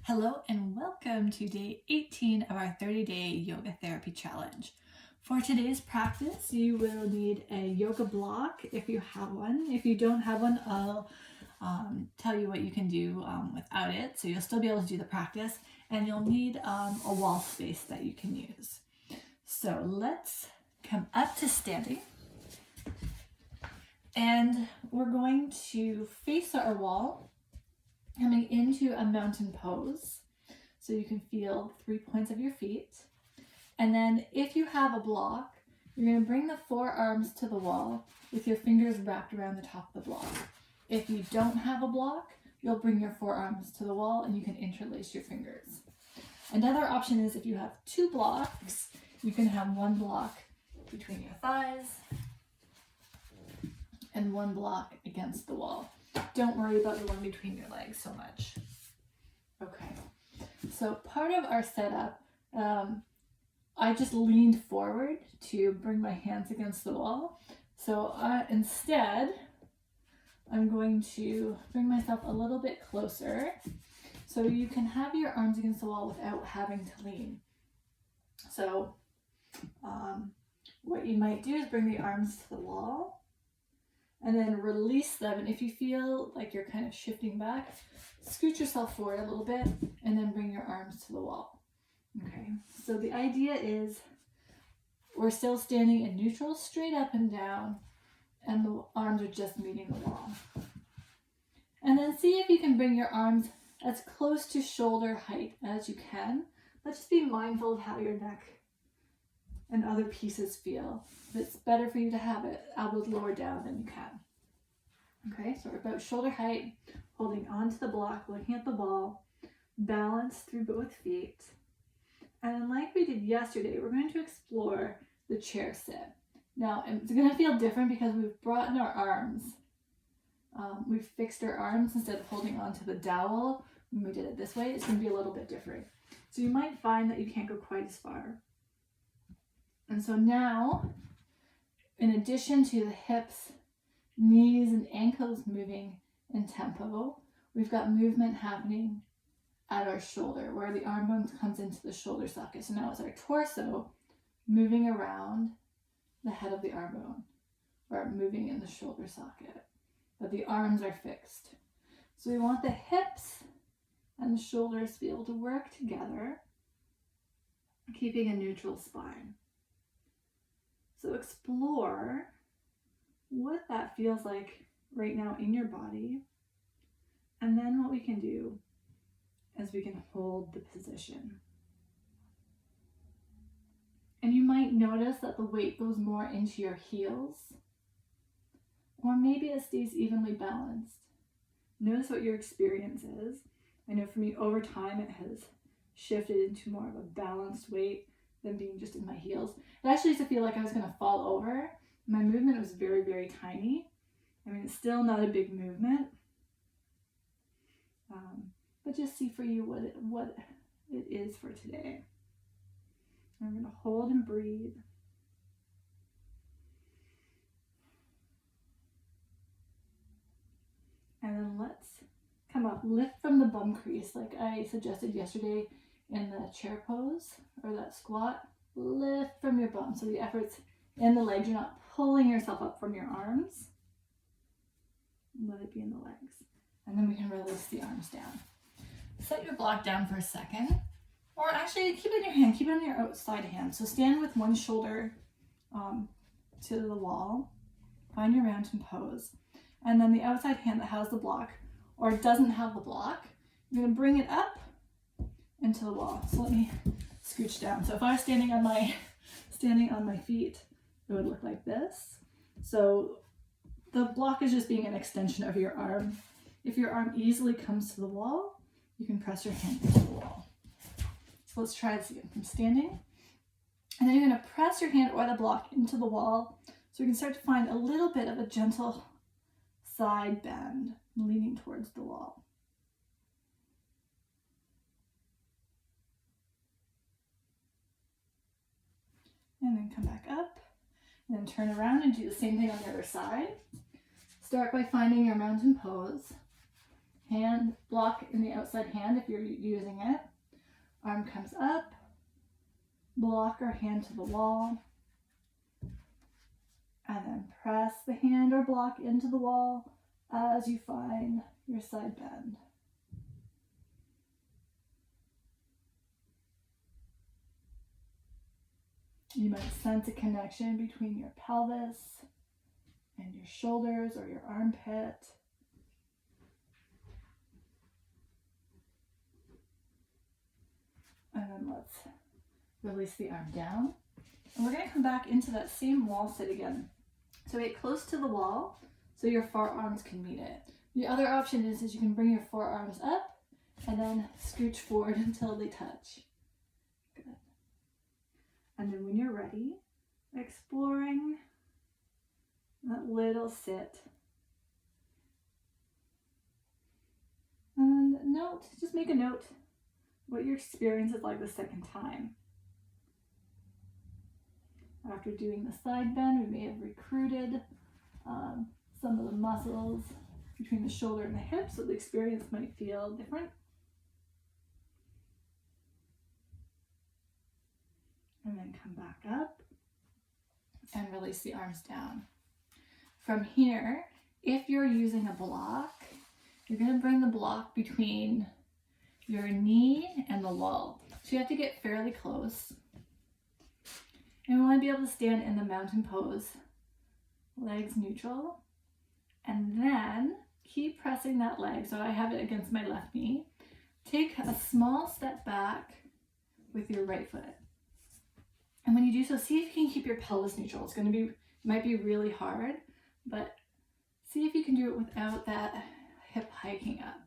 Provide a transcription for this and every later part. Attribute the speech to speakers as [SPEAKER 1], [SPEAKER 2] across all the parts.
[SPEAKER 1] Hello and welcome to day 18 of our 30-day yoga therapy challenge. For today's practice, you will need a yoga block if you have one. If you don't have one, I'll tell you what you can do without it. So you'll still be able to do the practice, and you'll need a wall space that you can use. So let's come up to standing. And we're going to face our wall, coming into a mountain pose. So you can feel 3 points of your feet. And then if you have a block, you're going to bring the forearms to the wall with your fingers wrapped around the top of the block. If you don't have a block, you'll bring your forearms to the wall and you can interlace your fingers. Another option is if you have two blocks, you can have one block between your thighs and one block against the wall. Don't worry about the one between your legs so much. Okay, so part of our setup, I just leaned forward to bring my hands against the wall. So instead, I'm going to bring myself a little bit closer so you can have your arms against the wall without having to lean. So what you might do is bring the arms to the wall and then release them. And if you feel like you're kind of shifting back, scoot yourself forward a little bit and then bring your arms to the wall. Okay, so the idea is we're still standing in neutral, straight up and down, and the arms are just meeting the wall. And then see if you can bring your arms as close to shoulder height as you can, but just be mindful of how your neck and other pieces feel. If it's better for you to have it elbows lower down, then you can. Okay, so we're about shoulder height, holding onto the block, looking at the wall, balance through both feet. And like we did yesterday, we're going to explore the chair sit. Now, it's going to feel different because we've brought in our arms. We've fixed our arms instead of holding onto the dowel. When we did it this way, it's going to be a little bit different. So you might find that you can't go quite as far. And so now, in addition to the hips, knees, and ankles moving in tempo, we've got movement happening at our shoulder, where the arm bone comes into the shoulder socket. So now it's our torso moving around the head of the arm bone, or moving in the shoulder socket. But the arms are fixed. So we want the hips and the shoulders to be able to work together, keeping a neutral spine. So explore what that feels like right now in your body. And then what we can do is we can hold the position. And you might notice that the weight goes more into your heels, or maybe it stays evenly balanced. Notice what your experience is. I know for me, over time, it has shifted into more of a balanced weight than being just in my heels. It actually used to feel like I was going to fall over. My movement was very, very tiny. I mean, it's still not a big movement. But just see for you what it is for today. I'm going to hold and breathe. And then let's come up, lift from the bum crease like I suggested yesterday in the chair pose or that squat. Lift from your bum. So the effort's in the legs. You're not pulling yourself up from your arms. Let it be in the legs. And then we can release the arms down. Set your block down for a second. Or actually, keep it in your hand. Keep it on your outside hand. So stand with one shoulder to the wall. Find your mountain pose. And then the outside hand that has the block or doesn't have the block, you're going to bring it up into the wall. So let me scooch down. So if I was standing on my feet, it would look like this. So the block is just being an extension of your arm. If your arm easily comes to the wall, you can press your hand into the wall. So let's try this again. I'm standing, and then you're going to press your hand or the block into the wall so you can start to find a little bit of a gentle side bend, leaning towards the wall. And then come back up, and then turn around and do the same thing on the other side. Start by finding your mountain pose. Hand block in the outside hand if you're using it. Arm comes up, block or hand to the wall, and then press the hand or block into the wall as you find your side bend. You might sense a connection between your pelvis and your shoulders or your armpit. And then let's release the arm down. And we're going to come back into that same wall sit again. So get close to the wall so your forearms can meet it. The other option is you can bring your forearms up and then scooch forward until they touch. Good. And then when you're ready, exploring that little sit. And note, just make a note what your experience is like the second time. After doing the side bend, we may have recruited some of the muscles between the shoulder and the hip, so the experience might feel different. And then come back up and release the arms down. From here, if you're using a block, you're going to bring the block between your knee and the wall. So you have to get fairly close. And we want to be able to stand in the mountain pose, legs neutral, and then keep pressing that leg. So I have it against my left knee. Take a small step back with your right foot. And when you do so, see if you can keep your pelvis neutral. It's going to be, might be really hard, but see if you can do it without that hip hiking up.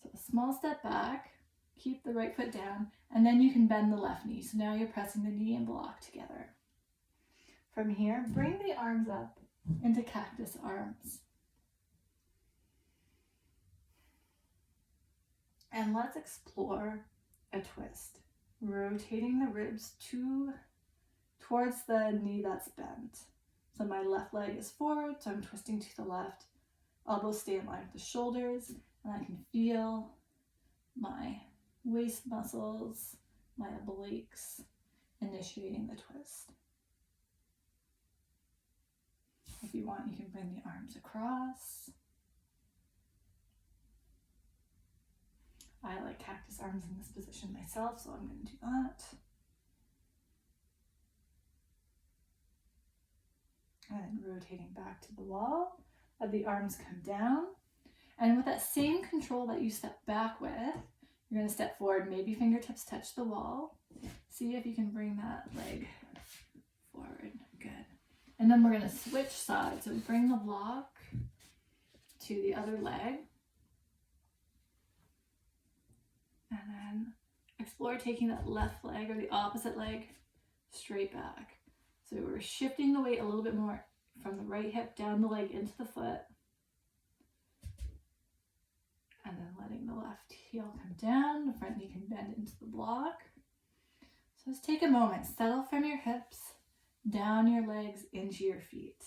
[SPEAKER 1] So a small step back, keep the right foot down, and then you can bend the left knee. So now you're pressing the knee and block together. From here, bring the arms up into cactus arms. And let's explore a twist. Rotating the ribs towards the knee that's bent. So my left leg is forward, so I'm twisting to the left. Elbows stay in line with the shoulders, and I can feel my waist muscles, my obliques, initiating the twist. If you want, you can bring the arms across. I like cactus arms in this position myself, so I'm going to do that. And rotating back to the wall, let the arms come down. And with that same control that you step back with, you're going to step forward, maybe fingertips touch the wall. See if you can bring that leg forward. Good. And then we're going to switch sides. So bring the block to the other leg. And then explore taking that left leg or the opposite leg straight back. So we're shifting the weight a little bit more from the right hip down the leg into the foot. And then letting the left heel come down, the front knee can bend into the block. So just take a moment, settle from your hips, down your legs, into your feet.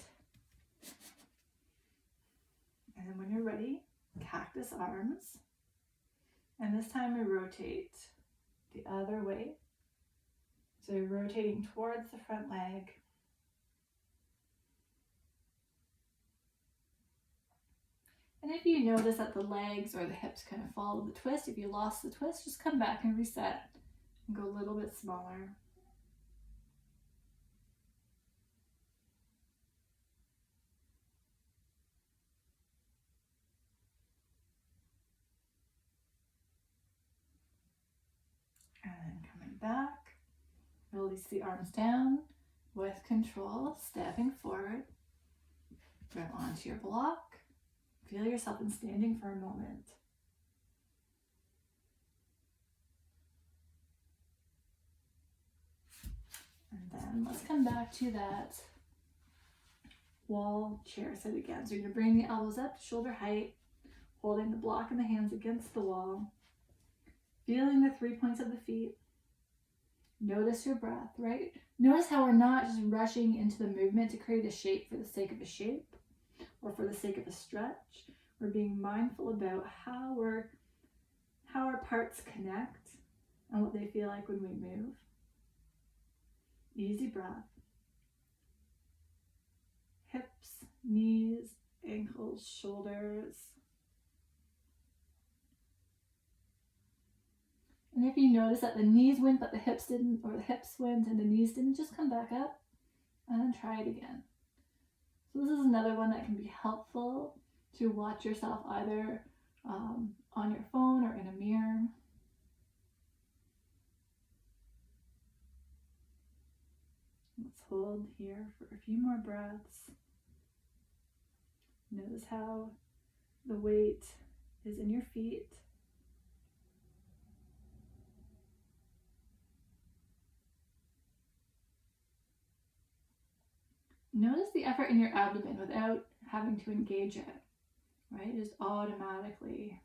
[SPEAKER 1] And then when you're ready, cactus arms. And this time we rotate the other way. So you're rotating towards the front leg. And if you notice that the legs or the hips kind of follow the twist, if you lost the twist, just come back and reset and go a little bit smaller. And then coming back, release the arms down with control, stepping forward. Grab onto your block. Feel yourself in standing for a moment. And then let's come back to that wall chair sit again. So you're going to bring the elbows up to shoulder height, holding the block in the hands against the wall, feeling the 3 points of the feet. Notice your breath, right? Notice how we're not just rushing into the movement to create a shape for the sake of a shape or for the sake of a stretch. We're being mindful about how our parts connect and what they feel like when we move. Easy breath. Hips, knees, ankles, shoulders. And if you notice that the knees went but the hips didn't, or the hips went and the knees didn't, just come back up and then try it again. So this is another one that can be helpful to watch yourself either on your phone or in a mirror. Let's hold here for a few more breaths. Notice how the weight is in your feet. Notice the effort in your abdomen without having to engage it, right? It just automatically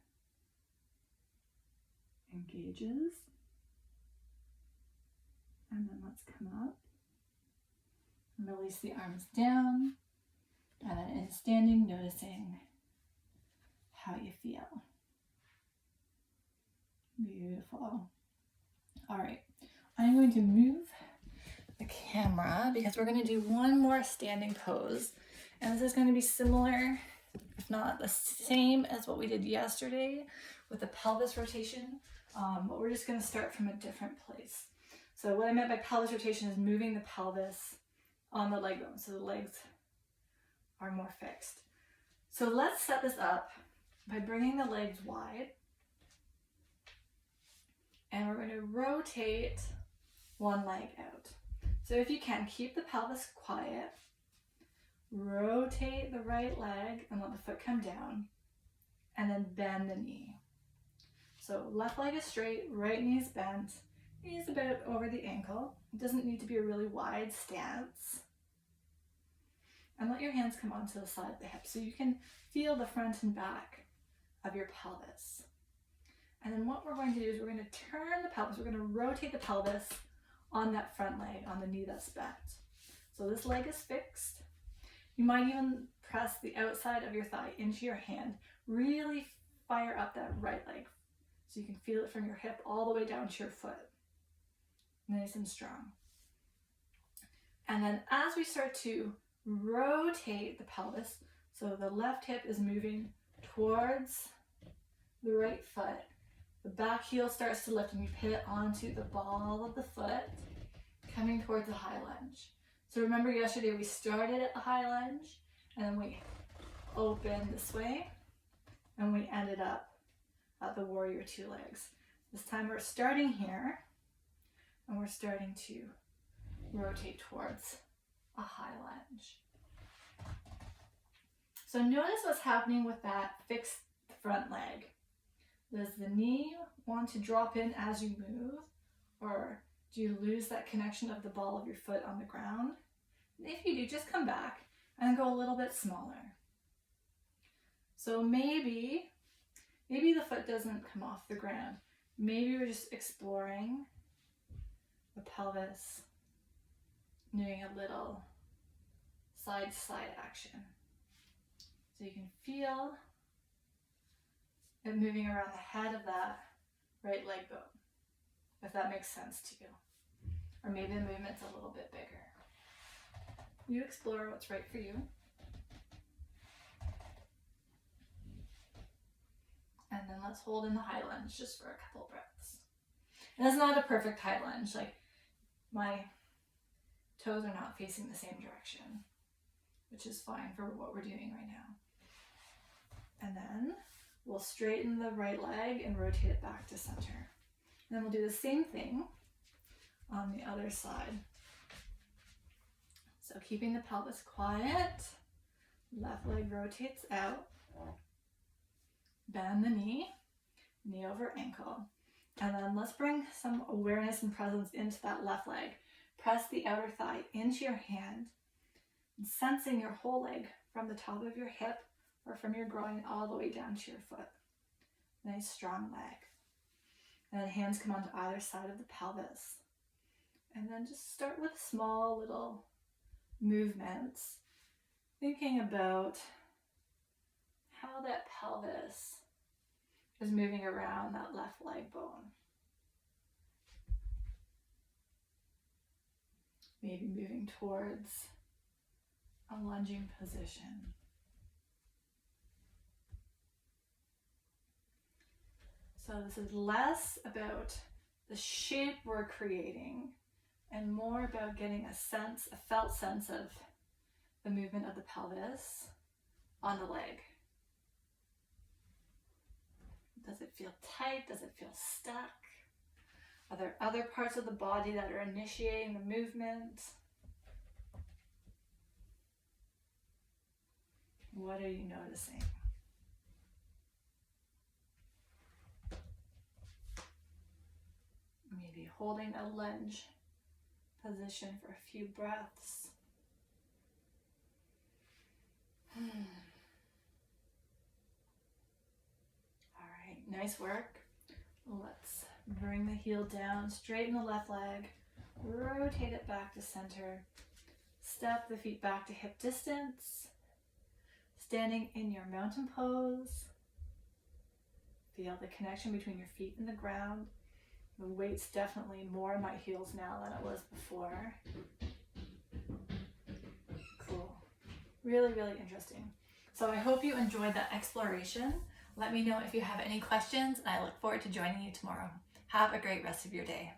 [SPEAKER 1] engages. And then let's come up and release the arms down. And then in standing, noticing how you feel. Beautiful. All right, I'm going to move the camera because we're going to do one more standing pose. And this is going to be similar, if not the same as what we did yesterday with the pelvis rotation, but we're just going to start from a different place. So what I meant by pelvis rotation is moving the pelvis on the leg bone, so the legs are more fixed. So let's set this up by bringing the legs wide, and we're going to rotate one leg out. So if you can, keep the pelvis quiet, rotate the right leg and let the foot come down, and then bend the knee. So left leg is straight, right knee is bent, knees about over the ankle. It doesn't need to be a really wide stance. And let your hands come onto the side of the hip so you can feel the front and back of your pelvis. And then what we're going to do is we're going to turn the pelvis, we're going to rotate the pelvis on that front leg, on the knee that's bent. So this leg is fixed. You might even press the outside of your thigh into your hand. Really fire up that right leg so you can feel it from your hip all the way down to your foot. Nice and strong. And then as we start to rotate the pelvis, so the left hip is moving towards the right foot, the back heel starts to lift and we pivot onto the ball of the foot, coming towards the high lunge. So remember yesterday we started at the high lunge and then we opened this way and we ended up at the warrior two legs. This time we're starting here and we're starting to rotate towards a high lunge. So notice what's happening with that fixed front leg. Does the knee want to drop in as you move, or do you lose that connection of the ball of your foot on the ground? And if you do, just come back and go a little bit smaller. So maybe the foot doesn't come off the ground. Maybe we're just exploring the pelvis, doing a little side to side action. So you can feel it moving around the head of that right leg bone, if that makes sense to you. Or maybe the movement's a little bit bigger. You explore what's right for you. And then let's hold in the high lunge just for a couple breaths. And it's not a perfect high lunge, like my toes are not facing the same direction, which is fine for what we're doing right now. And then we'll straighten the right leg and rotate it back to center. And then we'll do the same thing on the other side. So keeping the pelvis quiet, left leg rotates out, bend the knee over ankle. And then let's bring some awareness and presence into that left leg. Press the outer thigh into your hand, and sensing your whole leg from the top of your hip or from your groin all the way down to your foot. Nice strong leg. And then hands come onto either side of the pelvis. And then just start with small little movements, thinking about how how that pelvis is moving around that left leg bone. Maybe moving towards a lunging position. So this is less about the shape we're creating and more about getting a felt sense of the movement of the pelvis on the leg. Does it feel tight? Does it feel stuck? Are there other parts of the body that are initiating the movement? What are you noticing? Maybe holding a lunge position for a few breaths. All right, nice work. Let's bring the heel down, straighten the left leg, rotate it back to center, step the feet back to hip distance, standing in your mountain pose. Feel the connection between your feet and the ground. The weight's definitely more in my heels now than it was before. Cool. Really, really interesting. So I hope you enjoyed that exploration. Let me know if you have any questions, and I look forward to joining you tomorrow. Have a great rest of your day.